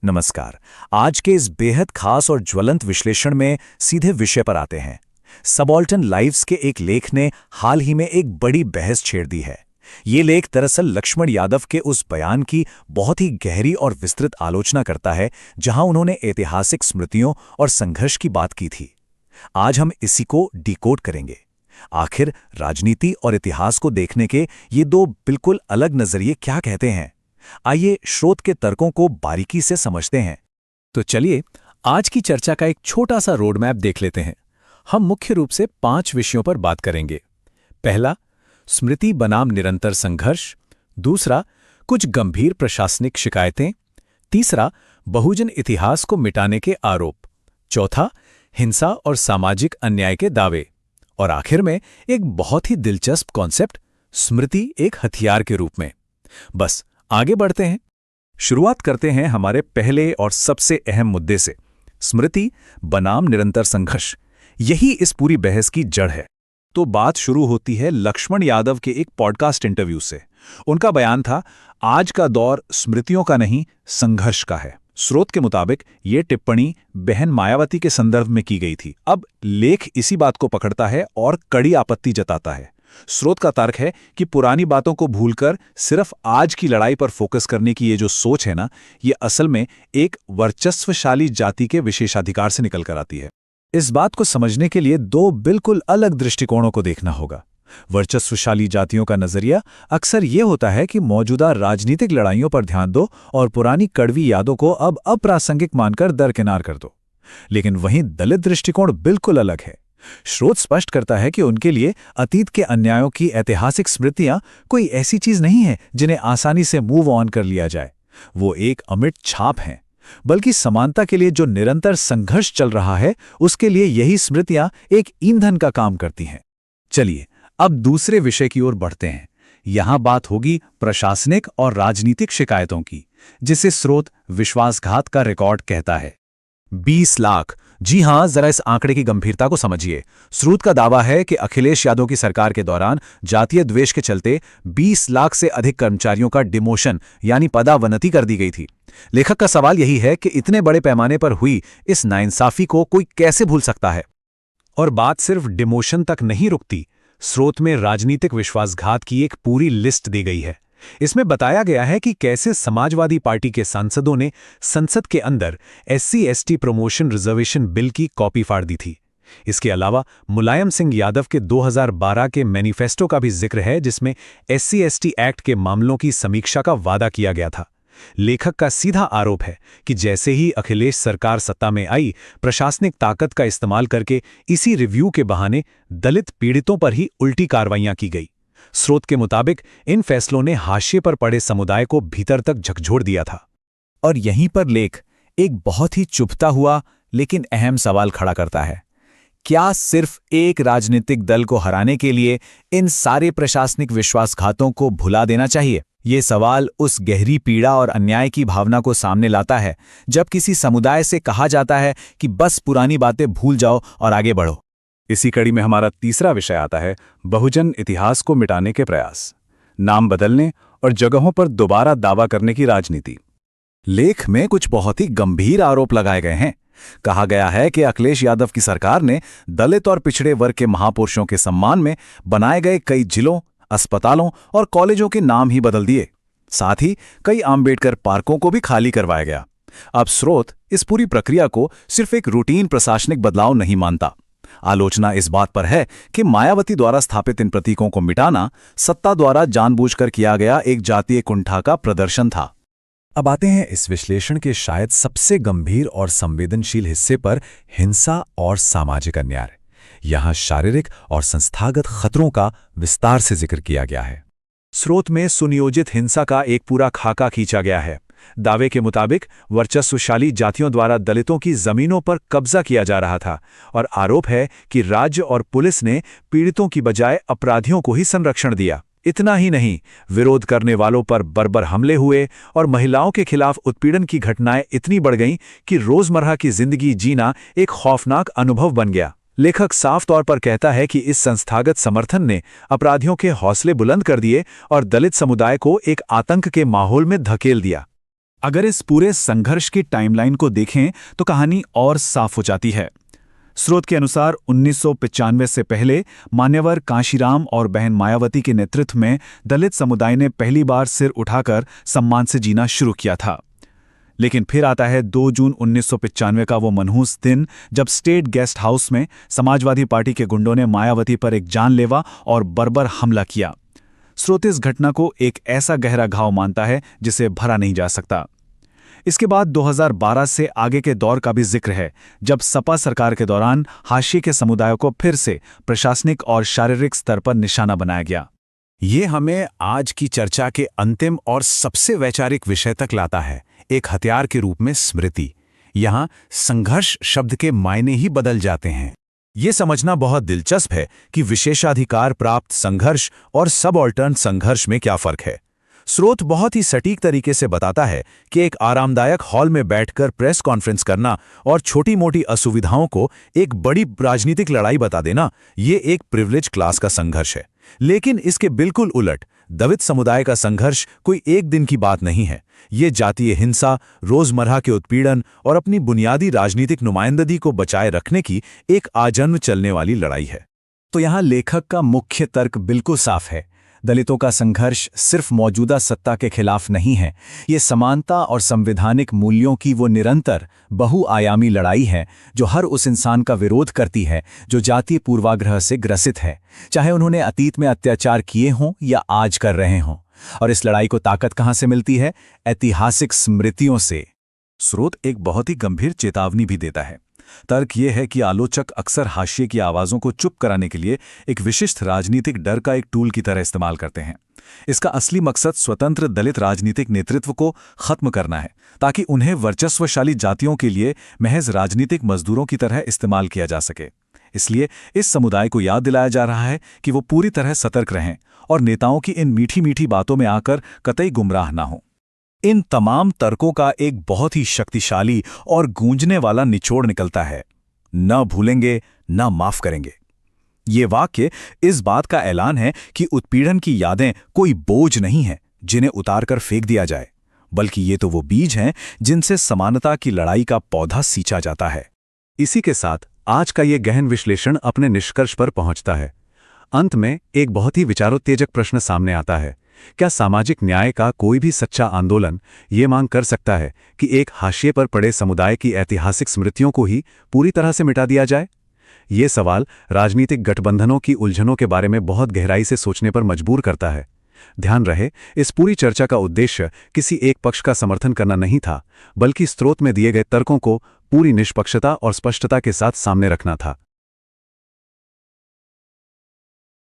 नमस्कार। आज के इस बेहद खास और ज्वलंत विश्लेषण में सीधे विषय पर आते हैं। सबाल्टर्न लाइव्स के एक लेख ने हाल ही में एक बड़ी बहस छेड़ दी है। ये लेख दरअसल लक्ष्मण यादव के उस बयान की बहुत ही गहरी और विस्तृत आलोचना करता है जहां उन्होंने ऐतिहासिक स्मृतियों और संघर्ष की बात की थी। आज हम इसी को डिकोड करेंगे। आखिर राजनीति और इतिहास को देखने के ये दो बिल्कुल अलग नजरिए क्या कहते हैं। आइए स्रोत के तर्कों को बारीकी से समझते हैं। तो चलिए आज की चर्चा का एक छोटा सा रोड मैप देख लेते हैं। हम मुख्य रूप से 5 विषयों पर बात करेंगे। पहला, स्मृति बनाम निरंतर संघर्ष। दूसरा, कुछ गंभीर प्रशासनिक शिकायतें। तीसरा, बहुजन इतिहास को मिटाने के आरोप। चौथा, हिंसा और सामाजिक अन्याय के दावे। और आखिर में एक बहुत ही दिलचस्प कॉन्सेप्ट, स्मृति एक हथियार के रूप में। बस आगे बढ़ते हैं। शुरुआत करते हैं हमारे पहले और सबसे अहम मुद्दे से, स्मृति बनाम निरंतर संघर्ष। यही इस पूरी बहस की जड़ है। तो बात शुरू होती है लक्ष्मण यादव के एक पॉडकास्ट इंटरव्यू से। उनका बयान था, आज का दौर स्मृतियों का नहीं, संघर्ष का है। स्रोत के मुताबिक ये टिप्पणी बहन मायावती के संदर्भ में की गई थी। अब लेख इसी बात को पकड़ता है और कड़ी आपत्ति जताता है। स्रोत का तर्क है कि पुरानी बातों को भूलकर सिर्फ आज की लड़ाई पर फोकस करने की ये जो सोच है ना, ये असल में एक वर्चस्वशाली जाति के विशेषाधिकार से निकल कर आती है। इस बात को समझने के लिए दो बिल्कुल अलग दृष्टिकोणों को देखना होगा। वर्चस्वशाली जातियों का नजरिया अक्सर ये होता है कि मौजूदा राजनीतिक लड़ाइयों पर ध्यान दो और पुरानी कड़वी यादों को अब अप्रासंगिक मानकर दरकिनार कर दो। लेकिन वहीं दलित दृष्टिकोण बिल्कुल अलग है। स्रोत स्पष्ट करता है कि उनके लिए अतीत के अन्यायों की ऐतिहासिक स्मृतियां कोई ऐसी चीज नहीं है जिन्हें आसानी से मूव ऑन कर लिया जाए। वो एक अमिट छाप हैं, बल्कि समानता के लिए जो निरंतर संघर्ष चल रहा है उसके लिए यही स्मृतियां एक ईंधन का काम करती हैं। चलिए अब दूसरे विषय की ओर बढ़ते हैं। यहां बात होगी प्रशासनिक और राजनीतिक शिकायतों की, जिसे स्रोत विश्वासघात का रिकॉर्ड कहता है। 20 लाख। जी हां, जरा इस आंकड़े की गंभीरता को समझिए। स्रोत का दावा है कि अखिलेश यादव की सरकार के दौरान जातीय द्वेष के चलते 20 लाख से अधिक कर्मचारियों का डिमोशन यानी पदावनति कर दी गई थी। लेखक का सवाल यही है कि इतने बड़े पैमाने पर हुई इस नाइंसाफी को कोई कैसे भूल सकता है। और बात सिर्फ डिमोशन तक नहीं रुकती। स्रोत में राजनीतिक विश्वासघात की एक पूरी लिस्ट दी गई है। इसमें बताया गया है कि कैसे समाजवादी पार्टी के सांसदों ने संसद के अंदर SC/ST प्रमोशन रिजर्वेशन बिल की कॉपी फाड़ दी थी। इसके अलावा मुलायम सिंह यादव के 2012 के मैनिफेस्टो का भी जिक्र है, जिसमें SC/ST एक्ट के मामलों की समीक्षा का वादा किया गया था। लेखक का सीधा आरोप है कि जैसे ही अखिलेश सरकार सत्ता में आई, प्रशासनिक ताकत का इस्तेमाल करके इसी रिव्यू के बहाने दलित पीड़ितों पर ही उल्टी कार्रवाइयां की गई। स्रोत के मुताबिक इन फैसलों ने हाशिए पर पड़े समुदाय को भीतर तक झकझोर दिया था। और यहीं पर लेख एक बहुत ही चुभता हुआ लेकिन अहम सवाल खड़ा करता है। क्या सिर्फ एक राजनीतिक दल को हराने के लिए इन सारे प्रशासनिक विश्वासघातों को भुला देना चाहिए? ये सवाल उस गहरी पीड़ा और अन्याय की भावना को सामने लाता है जब किसी समुदाय से कहा जाता है कि बस पुरानी बातें भूल जाओ और आगे बढ़ो। इसी कड़ी में हमारा तीसरा विषय आता है, बहुजन इतिहास को मिटाने के प्रयास, नाम बदलने और जगहों पर दोबारा दावा करने की राजनीति। लेख में कुछ बहुत ही गंभीर आरोप लगाए गए हैं। कहा गया है कि अखिलेश यादव की सरकार ने दलित और पिछड़े वर्ग के महापुरुषों के सम्मान में बनाए गए कई जिलों, अस्पतालों और कॉलेजों के नाम ही बदल दिए। साथ ही कई आम्बेडकर पार्कों को भी खाली करवाया गया। अब स्रोत इस पूरी प्रक्रिया को सिर्फ एक रूटीन प्रशासनिक बदलाव नहीं मानता। आलोचना इस बात पर है कि मायावती द्वारा स्थापित इन प्रतीकों को मिटाना सत्ता द्वारा जानबूझकर किया गया एक जातीय कुंठा का प्रदर्शन था। अब आते हैं इस विश्लेषण के शायद सबसे गंभीर और संवेदनशील हिस्से पर, हिंसा और सामाजिक अन्याय। यहां शारीरिक और संस्थागत खतरों का विस्तार से जिक्र किया गया है। स्रोत में सुनियोजित हिंसा का एक पूरा खाका खींचा गया है। दावे के मुताबिक वर्चस्वशाली जातियों द्वारा दलितों की जमीनों पर कब्जा किया जा रहा था और आरोप है कि राज्य और पुलिस ने पीड़ितों की बजाय अपराधियों को ही संरक्षण दिया। इतना ही नहीं, विरोध करने वालों पर बर्बर हमले हुए और महिलाओं के खिलाफ उत्पीड़न की घटनाएं इतनी बढ़ गईं कि रोजमर्रा की जिंदगी जीना एक खौफनाक अनुभव बन गया। लेखक साफ तौर पर कहता है कि इस संस्थागत समर्थन ने अपराधियों के हौसले बुलंद कर दिए और दलित समुदाय को एक आतंक के माहौल में धकेल दिया। अगर इस पूरे संघर्ष की टाइमलाइन को देखें तो कहानी और साफ हो जाती है। स्रोत के अनुसार 1995 से पहले मान्यवर कांशीराम और बहन मायावती के नेतृत्व में दलित समुदाय ने पहली बार सिर उठाकर सम्मान से जीना शुरू किया था। लेकिन फिर आता है 2 जून 1995 का वो मनहूस दिन, जब स्टेट गेस्ट हाउस में समाजवादी पार्टी के गुंडों ने मायावती पर एक जानलेवा और बर्बर हमला किया। स्रोत इस घटना को एक ऐसा गहरा घाव मानता है जिसे भरा नहीं जा सकता। इसके बाद 2012 से आगे के दौर का भी जिक्र है, जब सपा सरकार के दौरान हाशिए के समुदायों को फिर से प्रशासनिक और शारीरिक स्तर पर निशाना बनाया गया। ये हमें आज की चर्चा के अंतिम और सबसे वैचारिक विषय तक लाता है, एक हथियार के रूप में स्मृति। यहाँ संघर्ष शब्द के मायने ही बदल जाते हैं। ये समझना बहुत दिलचस्प है कि विशेषाधिकार प्राप्त संघर्ष और सबऑल्टर्न संघर्ष में क्या फर्क है। स्रोत बहुत ही सटीक तरीके से बताता है कि एक आरामदायक हॉल में बैठकर प्रेस कॉन्फ्रेंस करना और छोटी मोटी असुविधाओं को एक बड़ी राजनीतिक लड़ाई बता देना, ये एक प्रिविलेज क्लास का संघर्ष है। लेकिन इसके बिल्कुल उलट, दलित समुदाय का संघर्ष कोई एक दिन की बात नहीं है। ये जातीय हिंसा, रोजमर्रा के उत्पीड़न और अपनी बुनियादी राजनीतिक नुमाइंदगी को बचाए रखने की एक आजन्म चलने वाली लड़ाई है। तो यहाँ लेखक का मुख्य तर्क बिल्कुल साफ है। दलितों का संघर्ष सिर्फ मौजूदा सत्ता के खिलाफ नहीं है, ये समानता और संवैधानिक मूल्यों की वो निरंतर बहुआयामी लड़ाई है जो हर उस इंसान का विरोध करती है जो जातीय पूर्वाग्रह से ग्रसित है, चाहे उन्होंने अतीत में अत्याचार किए हों या आज कर रहे हों। और इस लड़ाई को ताकत कहाँ से मिलती है? ऐतिहासिक स्मृतियों से। स्रोत एक बहुत ही गंभीर चेतावनी भी देता है। तर्क ये है कि आलोचक अक्सर हाशिए की आवाज़ों को चुप कराने के लिए एक विशिष्ट राजनीतिक डर का एक टूल की तरह इस्तेमाल करते हैं। इसका असली मकसद स्वतंत्र दलित राजनीतिक नेतृत्व को खत्म करना है, ताकि उन्हें वर्चस्वशाली जातियों के लिए महज राजनीतिक मजदूरों की तरह इस्तेमाल किया जा सके। इसलिए इस समुदाय को याद दिलाया जा रहा है कि वो पूरी तरह सतर्क रहें और नेताओं की इन मीठी मीठी बातों में आकर कतई गुमराह ना हों। इन तमाम तर्कों का एक बहुत ही शक्तिशाली और गूंजने वाला निचोड़ निकलता है, न भूलेंगे न माफ करेंगे। ये वाक्य इस बात का ऐलान है कि उत्पीड़न की यादें कोई बोझ नहीं है जिन्हें उतार कर फेंक दिया जाए, बल्कि ये तो वो बीज हैं जिनसे समानता की लड़ाई का पौधा सींचा जाता है। इसी के साथ आज का ये गहन विश्लेषण अपने निष्कर्ष पर पहुंचता है। अंत में एक बहुत ही विचारोत्तेजक प्रश्न सामने आता है, क्या सामाजिक न्याय का कोई भी सच्चा आंदोलन ये मांग कर सकता है कि एक हाशिए पर पड़े समुदाय की ऐतिहासिक स्मृतियों को ही पूरी तरह से मिटा दिया जाए? ये सवाल राजनीतिक गठबंधनों की उलझनों के बारे में बहुत गहराई से सोचने पर मजबूर करता है। ध्यान रहे, इस पूरी चर्चा का उद्देश्य किसी एक पक्ष का समर्थन करना नहीं था, बल्कि स्रोत में दिए गए तर्कों को पूरी निष्पक्षता और स्पष्टता के साथ सामने रखना था।